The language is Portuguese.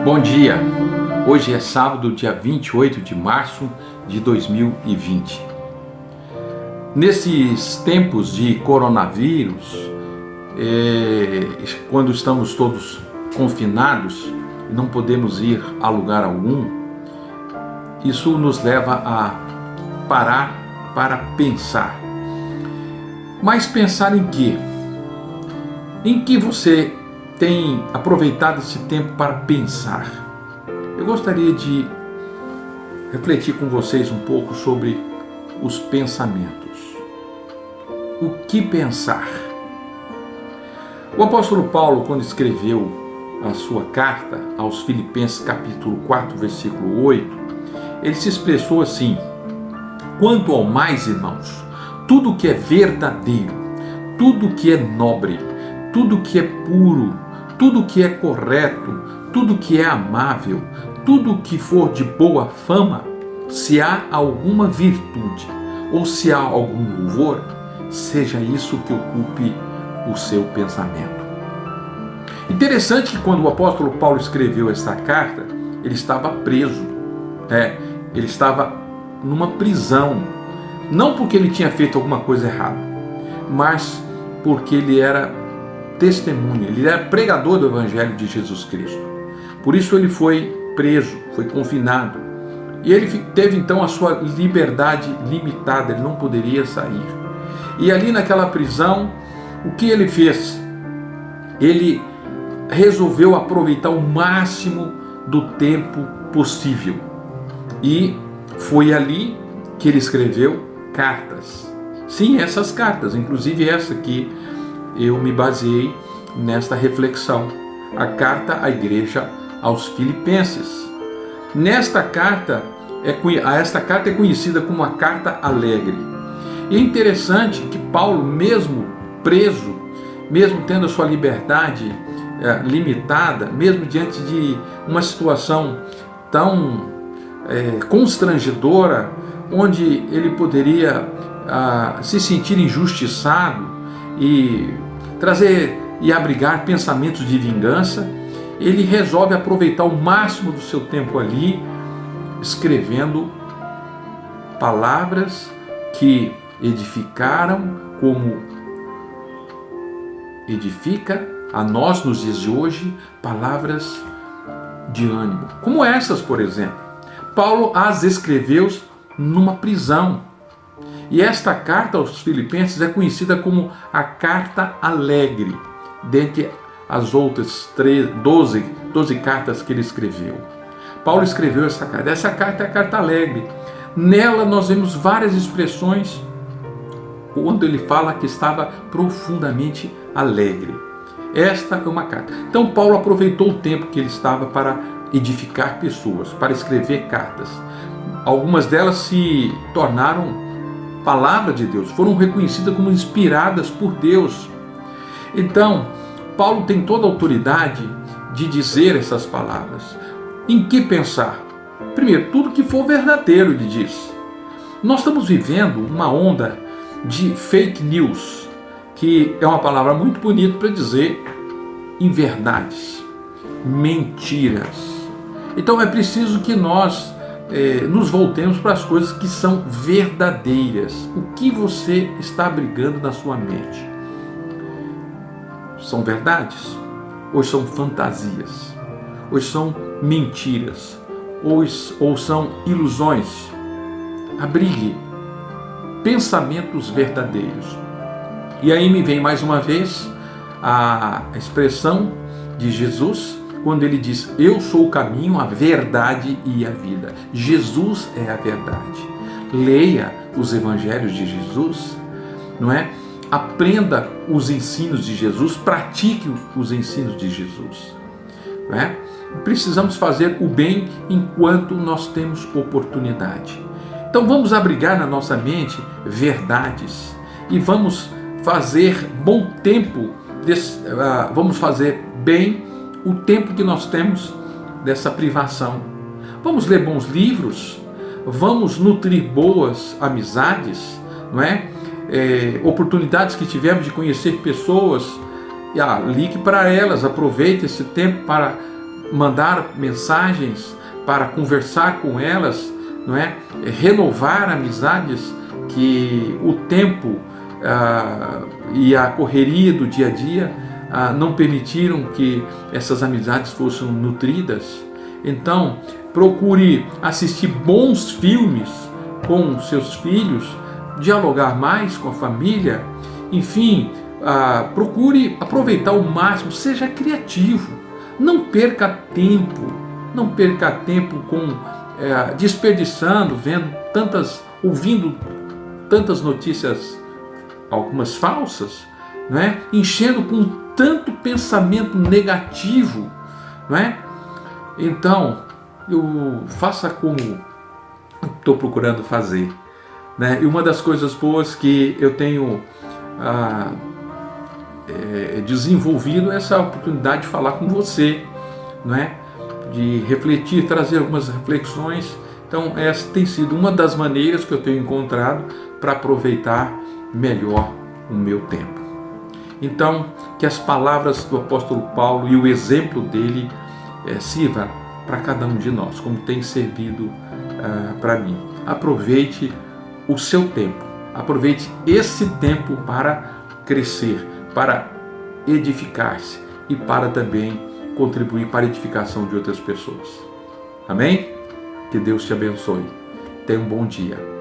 Bom dia! Hoje é sábado, dia 28 de março de 2020. Nesses tempos de coronavírus, quando estamos todos confinados e não podemos ir a lugar algum, isso nos leva a parar para pensar. Mas pensar em quê? Em que você tem aproveitado esse tempo para pensar? Eu gostaria de refletir com vocês um pouco sobre os pensamentos. O que pensar? O apóstolo Paulo, quando escreveu a sua carta aos Filipenses, capítulo 4, versículo 8, ele se expressou assim: quanto ao mais, irmãos, tudo que é verdadeiro, tudo que é nobre, tudo que é puro, tudo que é correto, tudo que é amável, tudo que for de boa fama, se há alguma virtude ou se há algum louvor, seja isso que ocupe o seu pensamento. Interessante que quando o apóstolo Paulo escreveu esta carta, ele estava preso, ele estava numa prisão, não porque ele tinha feito alguma coisa errada, mas porque ele era testemunha, ele era pregador do Evangelho de Jesus Cristo. Por isso ele foi preso, foi confinado. E ele teve então a sua liberdade limitada, ele não poderia sair. E ali naquela prisão, o que ele fez? Ele resolveu aproveitar o máximo do tempo possível. E foi ali que ele escreveu cartas. Sim, essas cartas, inclusive essa que eu me baseei nesta reflexão, a carta à igreja aos Filipenses. Esta carta é conhecida como a carta alegre. E é interessante que Paulo, mesmo preso, mesmo tendo a sua liberdade limitada, mesmo diante de uma situação tão constrangedora, onde ele poderia se sentir injustiçado e trazer e abrigar pensamentos de vingança, ele resolve aproveitar o máximo do seu tempo ali, escrevendo palavras que edificaram, como edifica a nós nos dias de hoje, palavras de ânimo. Como essas, por exemplo. Paulo as escreveu numa prisão. E esta carta aos Filipenses é conhecida como a carta alegre, dentre as outras 12 cartas que ele escreveu. Paulo escreveu essa carta. Essa carta é a carta alegre. Nela nós vemos várias expressões quando ele fala que estava profundamente alegre. Esta é uma carta. Então Paulo aproveitou o tempo que ele estava para edificar pessoas, para escrever cartas. Algumas delas se tornaram palavra de Deus, foram reconhecidas como inspiradas por Deus. Então, Paulo tem toda a autoridade de dizer essas palavras. Em que pensar? Primeiro, tudo que for verdadeiro, ele diz. Nós estamos vivendo uma onda de fake news, que é uma palavra muito bonita para dizer inverdades, mentiras. Então é preciso que nós nos voltemos para as coisas que são verdadeiras. O que você está abrigando na sua mente? São verdades? Ou são fantasias? Ou são mentiras? Ou são ilusões? Abrigue pensamentos verdadeiros. E aí me vem mais uma vez a expressão de Jesus, quando ele diz: eu sou o caminho, a verdade e a vida. Jesus é a verdade. Leia os evangelhos de Jesus, não é? Aprenda os ensinos de Jesus, pratique os ensinos de Jesus, não é? Precisamos fazer o bem enquanto nós temos oportunidade. Então vamos abrigar na nossa mente verdades e vamos fazer bom tempo, vamos fazer bem o tempo que nós temos dessa privação. Vamos ler bons livros, vamos nutrir boas amizades, não é? Oportunidades que tivemos de conhecer pessoas, ligue para elas, aproveite esse tempo para mandar mensagens, para conversar com elas, não é? Renovar amizades que o tempo e a correria do dia a dia não permitiram que essas amizades fossem nutridas. Então, procure assistir bons filmes com seus filhos, dialogar mais com a família, enfim, procure aproveitar ao máximo, seja criativo, não perca tempo desperdiçando, ouvindo tantas notícias, algumas falsas, não é? Enchendo com tanto pensamento negativo, não é? Então, faça como estou procurando fazer, né? E uma das coisas boas que eu tenho desenvolvido é essa oportunidade de falar com você, não é? De refletir, trazer algumas reflexões. Então, essa tem sido uma das maneiras que eu tenho encontrado para aproveitar melhor o meu tempo. Então, que as palavras do apóstolo Paulo e o exemplo dele sirva para cada um de nós, como tem servido para mim. Aproveite o seu tempo, aproveite esse tempo para crescer, para edificar-se e para também contribuir para a edificação de outras pessoas. Amém? Que Deus te abençoe. Tenha um bom dia.